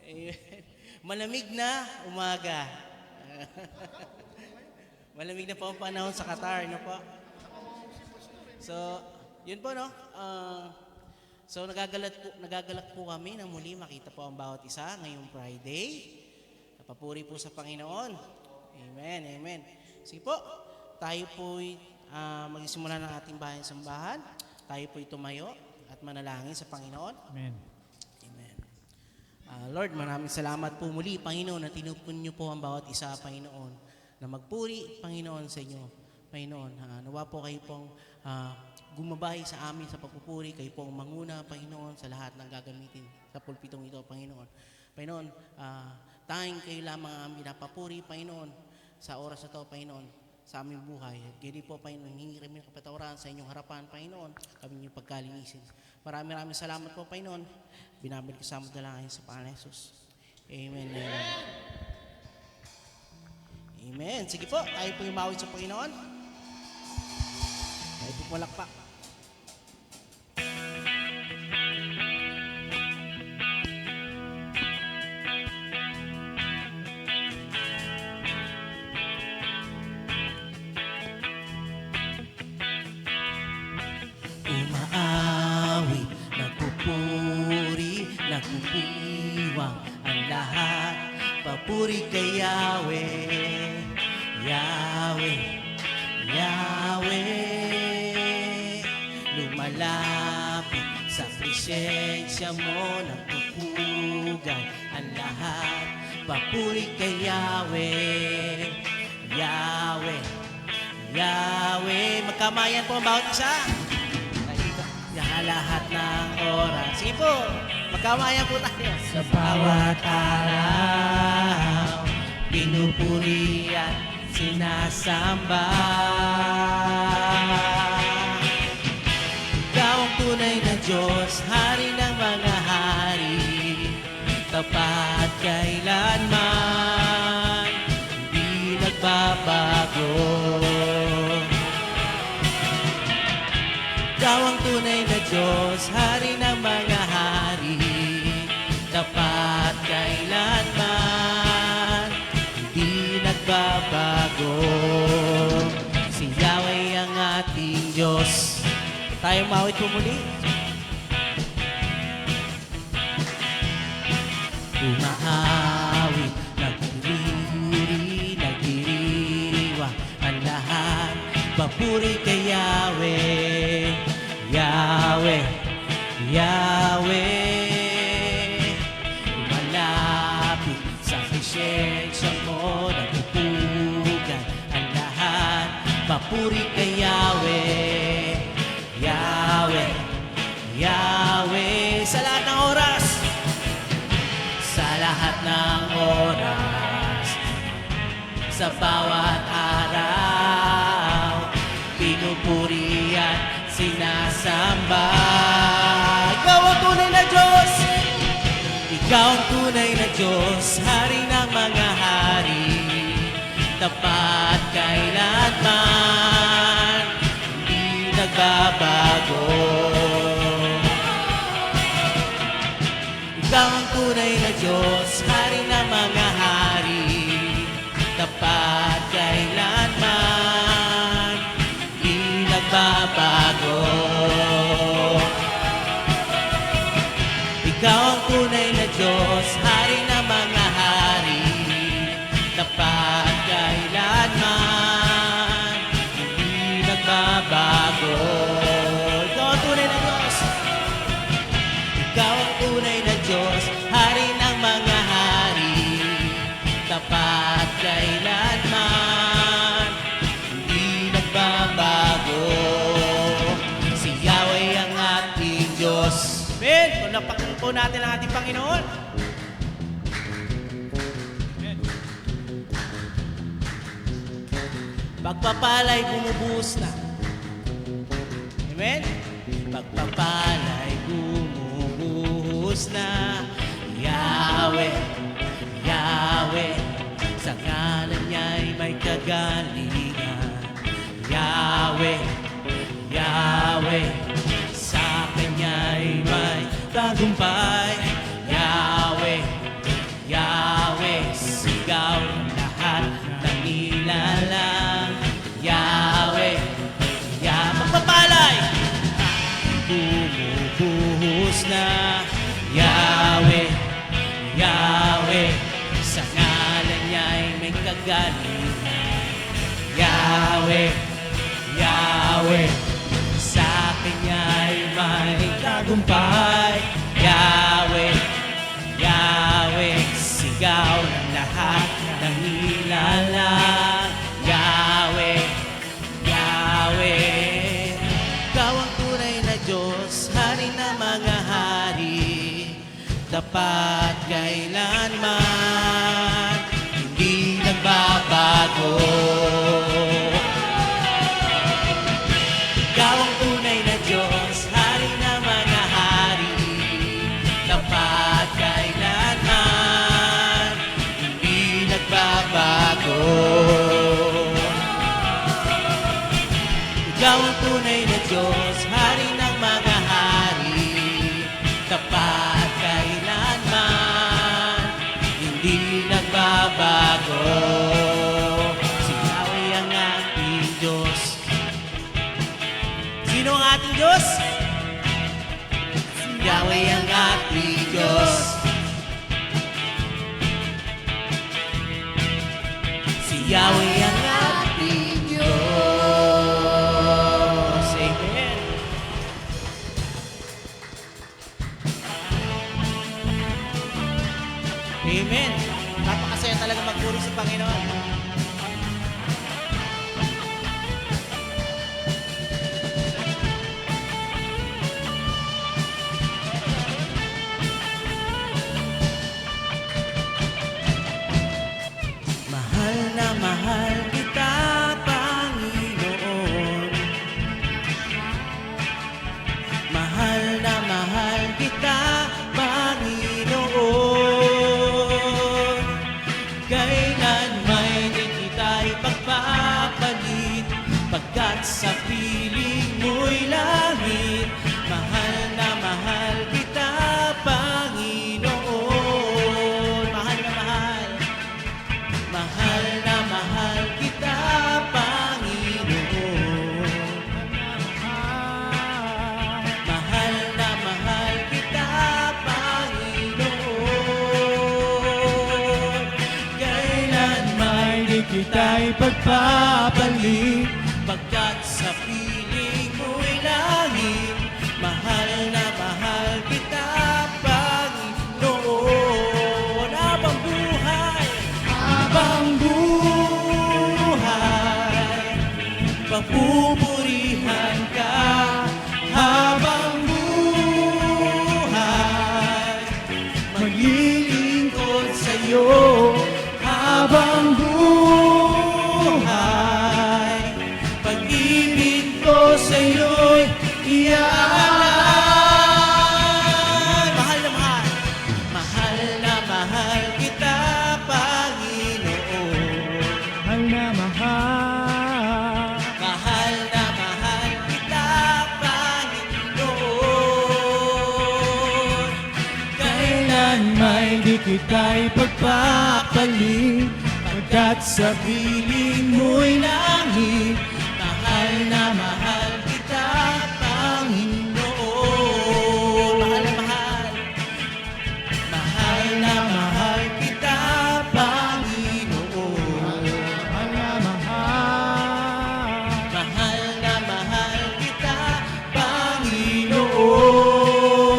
Amen. Malamig na umaga. Malamig na po ang panahon sa Qatar, no po? So, yun po, no? So, nagagalak po kami na muli makita po ang bawat isa ngayong Friday. Napapuri po sa Panginoon. Amen, amen. Sige po, tayo po'y magsisimula ng ating bahay sambahan. Tayo po'y tumayo at manalangin sa Panginoon. Amen. Amen. Lord, maraming salamat po muli, Panginoon, na tinupon niyo po ang bawat isa, Panginoon, na magpuri, Panginoon, sa inyo. Panginoon, nawa po kayo pong gumabay sa amin sa pagpupuri, kayo pong manguna, Panginoon, sa lahat ng gagamitin sa pulpitong ito, Panginoon. Panginoon, tanging kayo lamang ang pinapapuri, Panginoon, sa oras na ito, Panginoon, sa aming buhay. Ganyan po, Panginoon, hingi kami ng kapatawaran sa inyong harapan, Panginoon, kami inyong pagkalinisin. Maraming salamat po, Panginoon. Binabalik sa among dalangin sa Panginoon Jesus. Amen. Amen. Amen. Sige po, tayo po umawit sa Panginoon. Tayo po malakpak. Umaawi, nagpupuri, nagpupiwang ang lahat. Papuri kay Yahweh, Yahweh, Yahweh. Lumalapit sa presensya mo, nagpupugan ang lahat. Papuri kay Yahweh, Yahweh, Yahweh. Magkamayan po ang bawat isa. Lahat ng oras. Sige po, magkamayan po tayo. Sa bawat araw, pinupuri at sinasamba. Ikaw ang tunay na Diyos, Hari ng mga hari, tapat kailanman, hindi nagbabago. Ikaw ang tunay na Diyos, Hari ng mga hari, tapat kailanman, hindi nagbabago. Si Yahweh ang ating Diyos. Tayo mawit po muli. Umaawit, nagpupuri, nagdiriwa ang lahat. Papuri kay Yahweh, Yahweh, Yahweh. Malapit sa presensya mo, nagpupugan ang lahat. Papuri kay Yahweh, Yahweh, Yahweh. Sa lahat ng oras, sa lahat ng oras, sa bawat araw, pinupuri at sinasamba. Ikaw ang tunay na Diyos, ikaw ang tunay na Diyos, Hari ng mga hari, tapat kailanman, hindi nagbabago. Ikaw ang tunay na Diyos, Hari ng mga hari, tapat kailanman, di nagbabago. Ikaw ang tunay na Diyos, Hari ng mga hari, tapat kailanman, di nagbabago. Ikaw ang tunay na Diyos, ikaw ang tunay na Diyos, Hari ng mga hari, tapat kailanman, hindi nagbabago. Si Yahweh ang ating Diyos. Amen! Palapakan po natin ang ating Panginoon. Amen. Pagpapalay bumubuhos na. Amen? Pagpapalay bumubuhos na. Yahweh, Yahweh, sa ngalan niya'y may kagalingan. Yahweh, Yahweh, sa Kanya'y may tagumpay. Yahweh, kagalingan. Yahweh, Yahweh, sa Kanya'y may tagumpay. Yahweh, Yahweh, sigaw ng lahat ng nilalang. Yahweh, Yahweh, Ikaw ang tunay na Diyos, Hari ng mga hari, tapat kailanman, hindi nagbabago. Ikaw ang tunay na Diyos, Hari ng mga hari, tapat kailanman, hindi nagbabago. Ikaw ang tunay na Diyos, Hari ng mga hari, tapat kailanman, hindi nagbabago. Si Yahweh ang ating Diyos. Sino ang ating Diyos? Si Yahweh ang ating Diyos. Si Yahweh ang ating Diyos. Amen. Amen. Napakasaya talaga magpuri sa Panginoon. Mahal na mahal kita, Panginoon. Mahal na mahal kita, Panginoon. Kailan may di kita ipagpapalit, pagkat sa piling mo'y langit. Mahal na mahal kita, Panginoon. Mahal na mahal. Mahal na mahal kita, Panginoon. Mahal na mahal kita, Panginoon. Kailan may di kita'y pagpapalit, pagkat sa piling mo'y langit. Mahal na mahal kita, Panginoon. Habang buhay, papupurihan ka. Habang buhay, maglilingkod sa'yo. Habang buhay, pag-ibig ko sa'yo'y iaalay. Mahal na mahal, mahal na mahal kita, Panginoon. Mahal na mahal. Mahal na mahal kita, Panginoon. Kailan may di kita'y pagpapalit, pagkat sa piling mo'y langit. Mahal na mahal kita, Panginoon. Mahal na mahal. Mahal na mahal kita, Panginoon. Mahal na mahal. Mahal na mahal kita,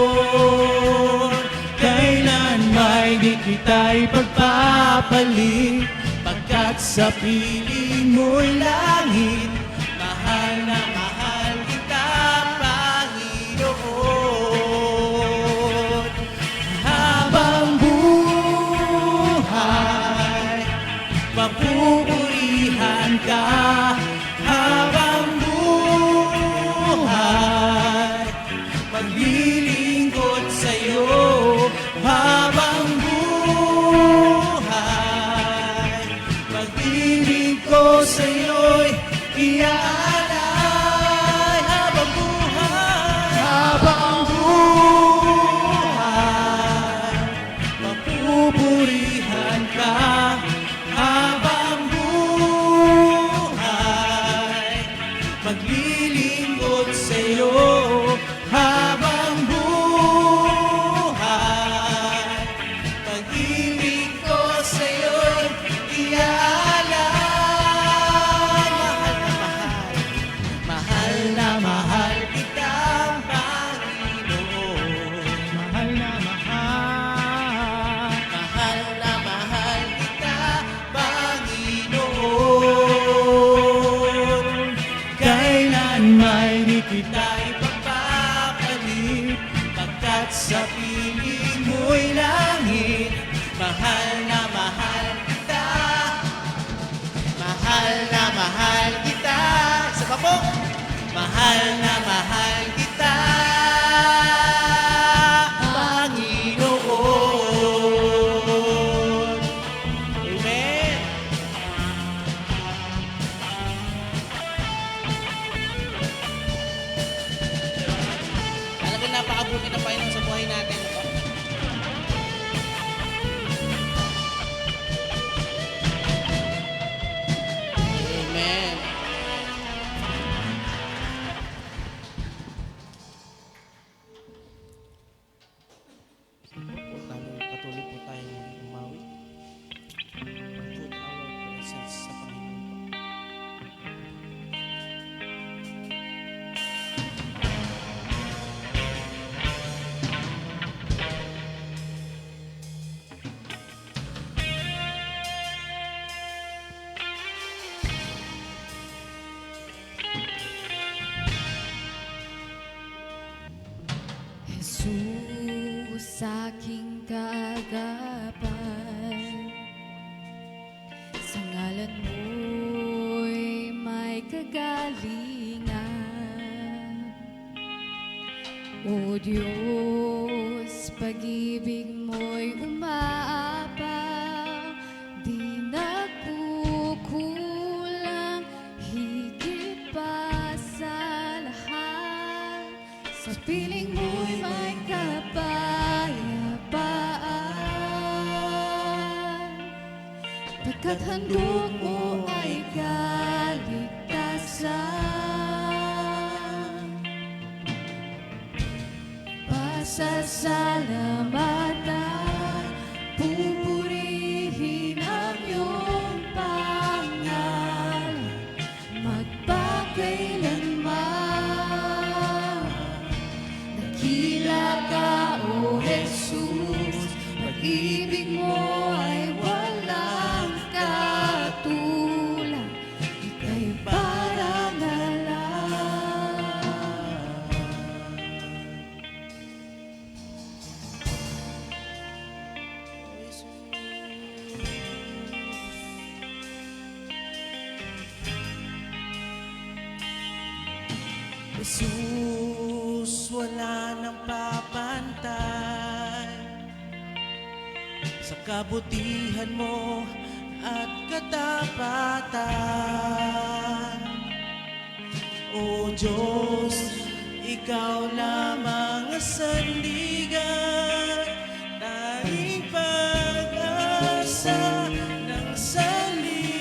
Panginoon. Kailan may di kita'y pagpapalit, Pagkat sa piling mo'y langit. mahal na mahal kita, Panginoon. Habang buhay, Papupurihan ka. Habang buhay, maglilingkod sa'yo. Habang buhay, pag-ibig ko sa'yo'y iaalay. Habang buhay, habang buhay, papupurihan ka. Habang buhay, maglilingkod sa'yo. Habang buhay, pag-ibig ko sa'yo'y iaalay. O Diyos, pag-ibig mo'y umaapaw, di nagkukulang, higit pa sa lahat. Sa piling mo'y may kapayapaan, pagkat handog mo ay kaligtasan. Pasasalamatan, pupurihin ang iyong pangalan, magpakailanman. Dakila ka, O Jesus, pag-ibig mo ay walang katulad, ika'y parang alam. Jesus, wala nang papantay sa kabutihan mo at katapatan. O Diyos, ikaw lamang ang sandigan, tanging pag-asa ng sanlibutan.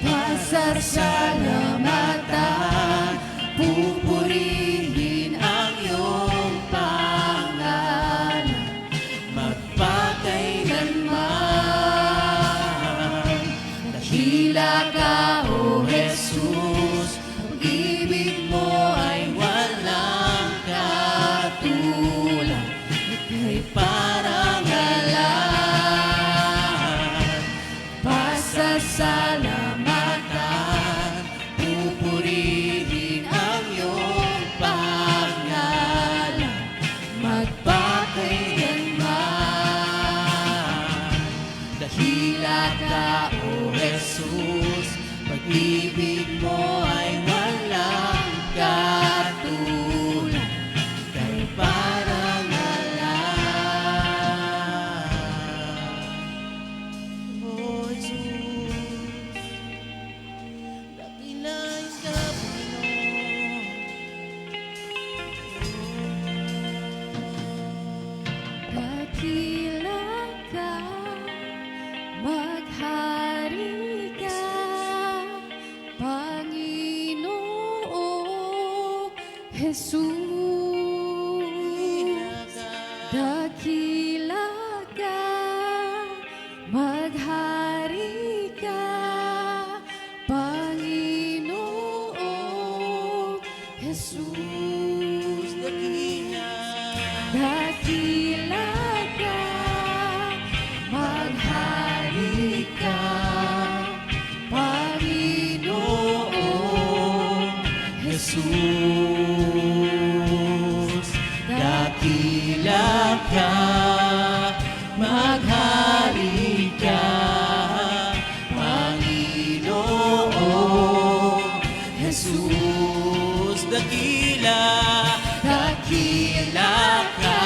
Pasasalamatan, pupurihin ang iyong pangalan, Magpakailanman, dakila ka, O Jesus, pag-ibig mo ay walang katulad, ika'y parang alam. Pasasalamatan, pupurihin ang iyong pangalan, magpakailanman. Dakila ka, O Jesus, pag-ibig mo ay walang katulad, ika'y parang alam. O Jesus, dakilain ka, Panginoon. Dakila ka, maghari ka, Panginoong Jesus. Dakila ka, maghari ka, Panginoong Jesus. Dakila ka, maghari ka, Panginoong Jesus, dakila ka, maghari ka, Panginoong Jesus, dakila, dakila ka,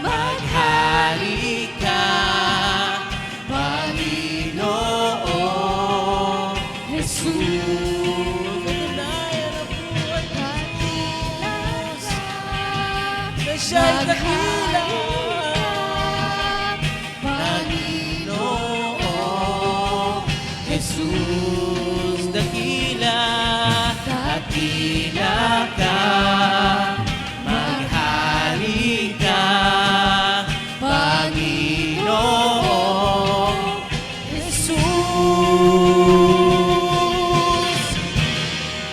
maghari ka, Panginoong Jesus. Katunayan ang buhay ko. Siya'y dakila, Panginoong Jesus, dakila, dakila ka, maghari ka, Panginoong Jesus.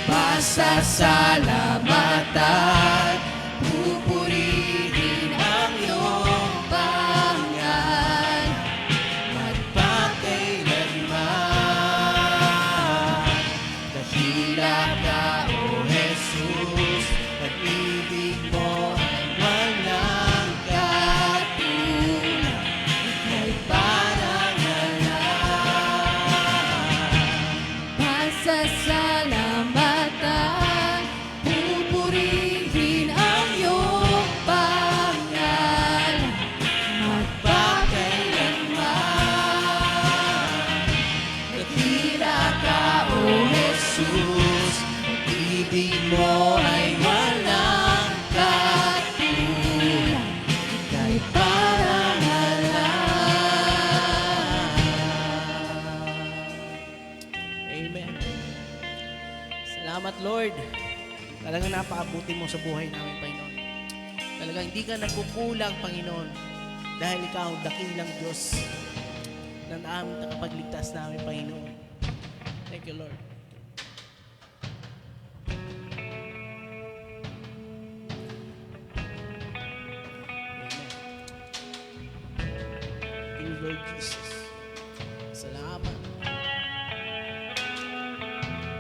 Pasasalamatan, pupurihin ang iyong pangalan, magpakailanman. Dakila ka, O Jesus, pag-ibig mo ay walang katulad, ika'y parang alam. Pasasalamatan, paabutin mo sa buhay namin, Panginoon. Talagang hindi ka nagkukulang, Panginoon, dahil ikaw ang dakilang Diyos na aming nakapagligtas namin, Panginoon. Thank you, Lord. Thank you, Lord Jesus. Salamat.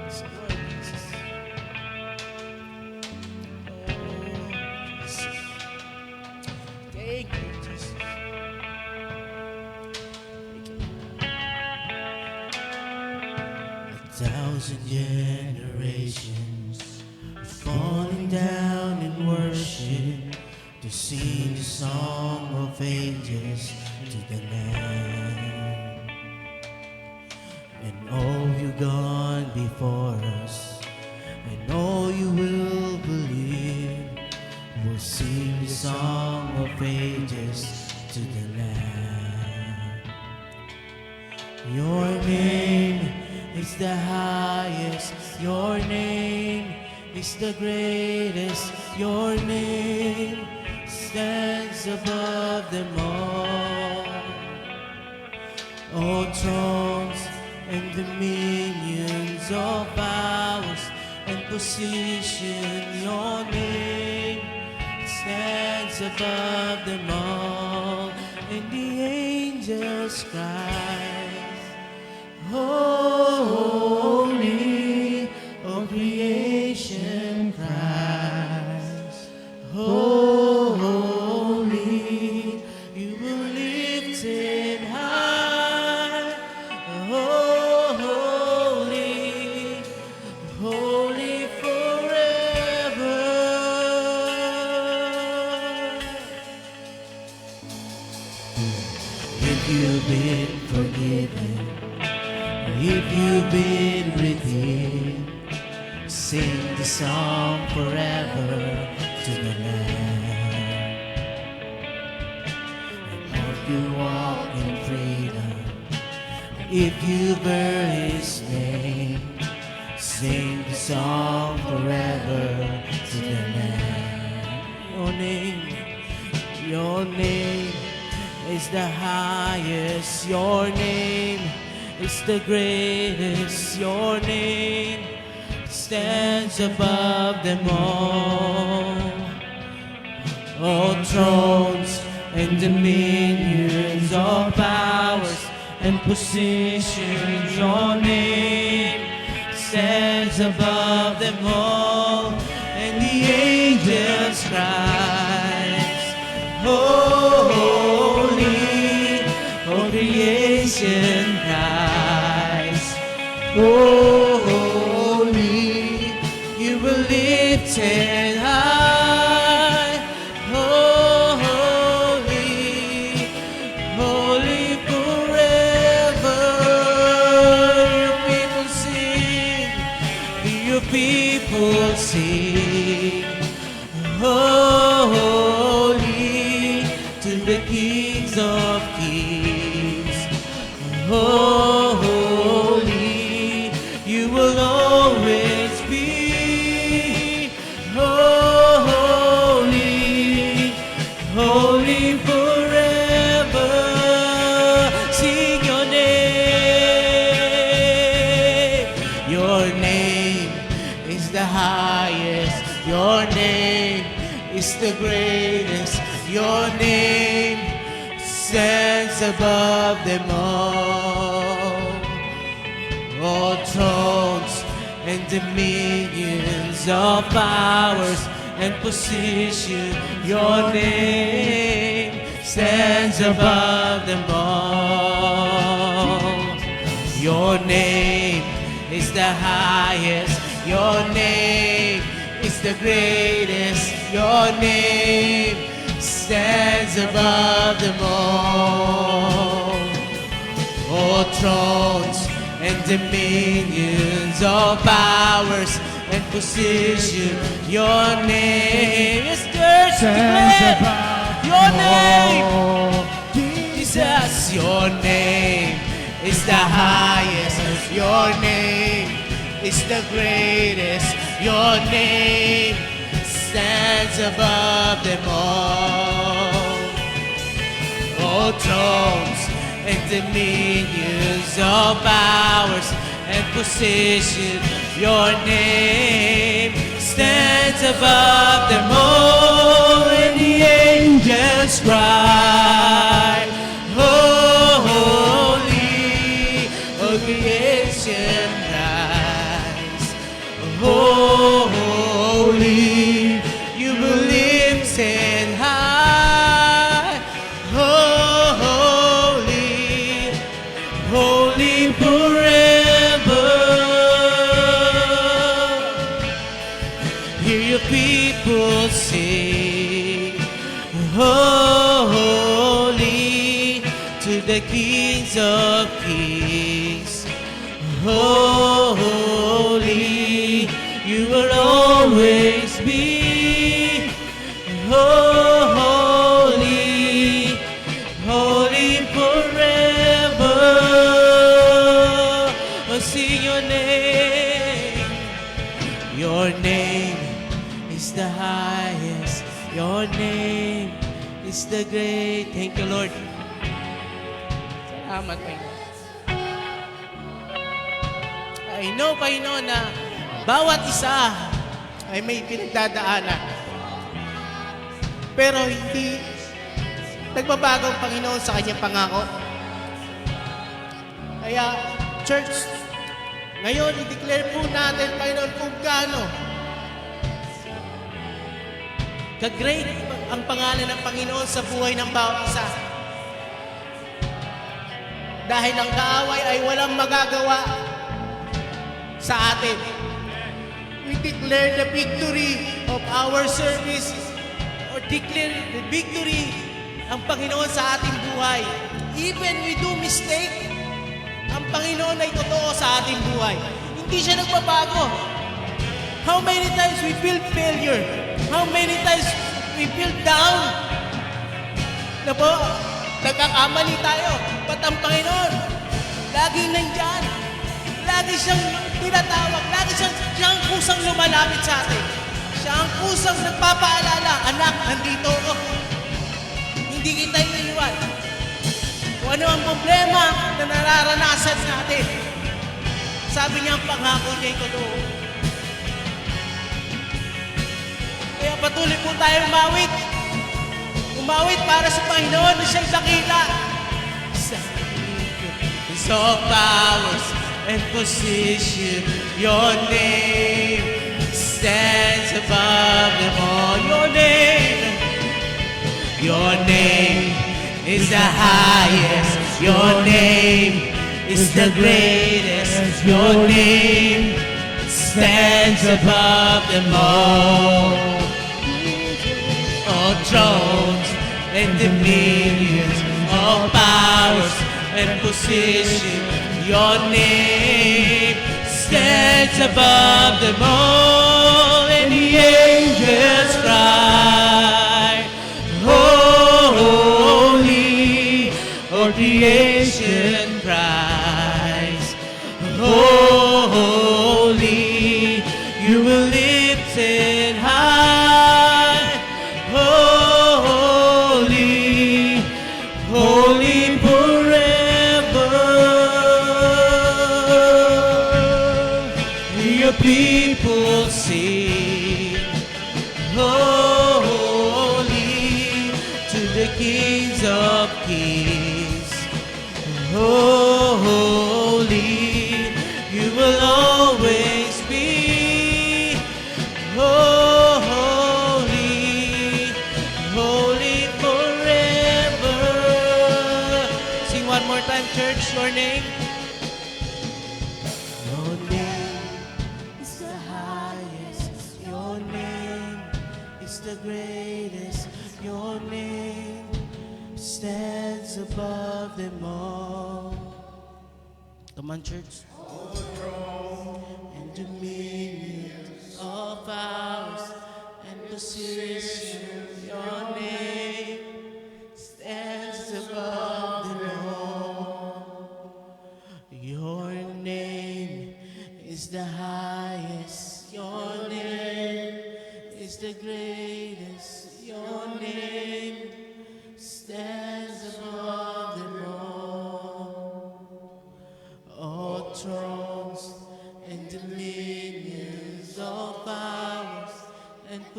Sa Lord Jesus. Oh, Jesus. Thank you, Jesus. Thank you. 1,000 generations are falling down in worship to sing the song of ages to the Lamb. And all you gone before us, and all you will believe, will sing the song of ages to the Lamb. Your name is the highest, your name is the greatest, your name stands above them all. All thrones and dominions, all powers and position, your name stands above them all. And the angels cry, holy, all creation cries, holy, you were lifted high, holy, holy forever. If you've been forgiven, if you've been redeemed, sing the song forever to the Lamb. And hope you walk in freedom. If you bear His name, sing the song forever to the Lamb. Your name is the highest. Your name is the greatest, your name stands above them all. All thrones and dominions, all powers and positions, your name stands above them all. And the angels cries, holy, all creation cries, holy, you were lifted high, holy, holy forever. Your people sing, your people sing, holy to the kings of kings. Holy, you will always be. Holy, holy forever. Sing your name. Your name is the highest. Your name is the greatest. Your name stands above them all. All thrones and dominions, all powers and position, your name stands above them all. Your name is the highest, your name is the greatest, your name stands above them all. All thrones and dominions, all powers and position, your name is declared. Your name, Jesus, your name is the highest, your name is the greatest, your name stands above them all. All thrones and dominions, all powers and position, your name stands above them all. And the angels cry, holy, all creation cries, holy, you were lifted high, holy, holy forever. Hear your people sing, holy, to the kings of kings. Holy, you will always be. Holy, holy forever. Oh, sing your name. Your name is the highest. Your name is the great. Thank you, Lord. Salamat, Panginoon. I know, Panginoon, na bawat isa ay may pinagdadaanan. Pero hindi nagbabago ang Panginoon sa kanyang pangako. Kaya, church, ngayon, i-declare po natin, Panginoon, kung gaano ka-great ang pangalan ng Panginoon sa buhay ng bawat isa. Dahil ang kaaway ay walang magagawa sa atin. We declare the victory of our service or declare the victory ang Panginoon sa ating buhay. Even we do mistake, ang Panginoon ay totoo sa ating buhay. Hindi siya nagbabago. How many times we feel failure? How many times we feel down? Na po, nagkakamali tayo. But ang Panginoon, laging nandyan. Lagi siyang tinatawag. Lagi siyang kusang lumalapit sa atin. Siya ang kusang nagpapaalala, anak, nandito ako. Hindi kita iniwan. Kung ano ang problema na nararanasan natin. Sabi niya ang pangako niya ay totoo. Kaya patuloy po tayo umawit. Umawit para sa Panginoon na siyang dakila. Sa powers and position, your name stands above them all. Your name is the highest. Your name is the greatest. Your name stands above them all. All thrones and dominions, all powers and position, your name stands above them all. And the angels cry, holy, all creation cries, holy, you were lifted high, holy, holy forever. Your people sing, holy, to the kings of kings. Holy, you will always be. Holy, holy forever. Sing one more time, church, your name. Your name is the highest. Your name is the greatest. Your name stands above them all. Come on, church. And dominions, all powers and position, your name stands above them all. Your name is the highest. Your name is the greatest.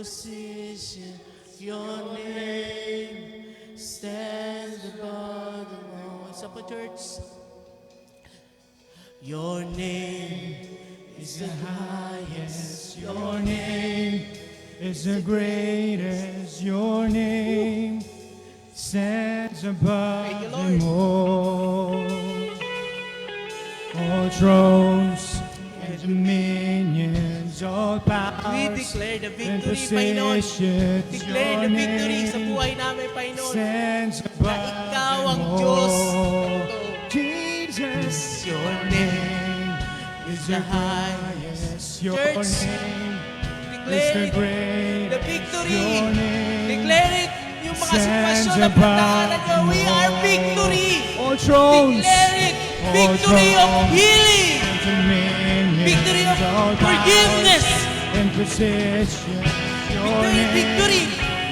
position. Your name stands above them all. Isa pa, church. Your name is the highest. Your name is the greatest. Your name stands above Thank you, them all. All thrones and dominions, all We powers declare the and victory, Panginoon. positions. Declare Your the victory sa name buhay namin, Panginoon. stands Na above ikaw ang them Diyos. all. Jesus, Your name is the highest. Your Church, name is Declare the it. greatest. The victory. Your name Declare it. Yung mga stands sitwasyon na above pagdaanan nyo, we them are all. victory. All thrones, Declare it. all Victory of thrones healing. and dominions, Victory of all forgiveness. powers and positions. Your Victory, name victory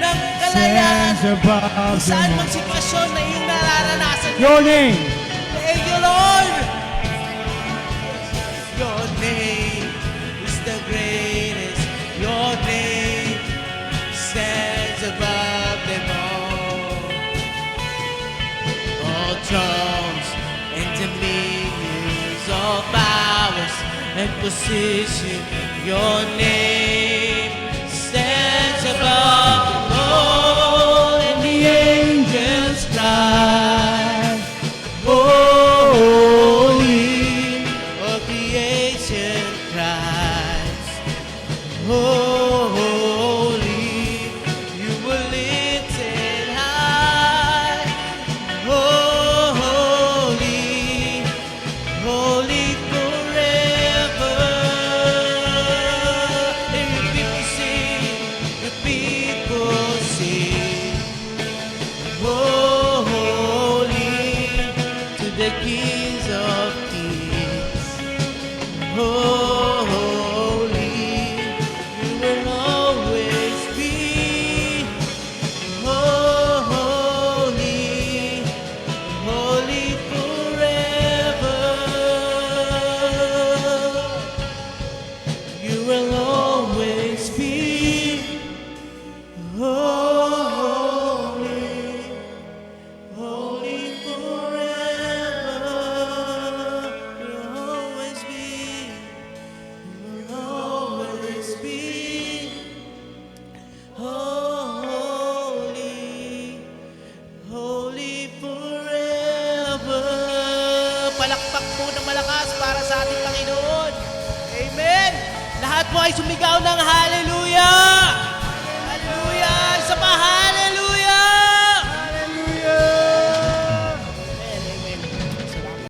ng kalayaan. stands above Kung saan them mang sitwasyon na iyong nararanasan. all. Your name Thank you, Lord. Your name is the greatest. Your name stands above them all. All thrones and dominions, all powers and position. Your name stands above them all. And the angels cry, holy, all creation cries, holy, you were lifted high, holy, holy forever. And the people sing, holy to the kings of kings. Holy, you will always be. Holy, holy forever. You will always be. Holy, holy forever. You'll always be. You'll always be. Holy, holy forever. Palakpak po ng malakas para sa ating Panginoon. Amen. Lahat po ay sumigaw ng hallelujah.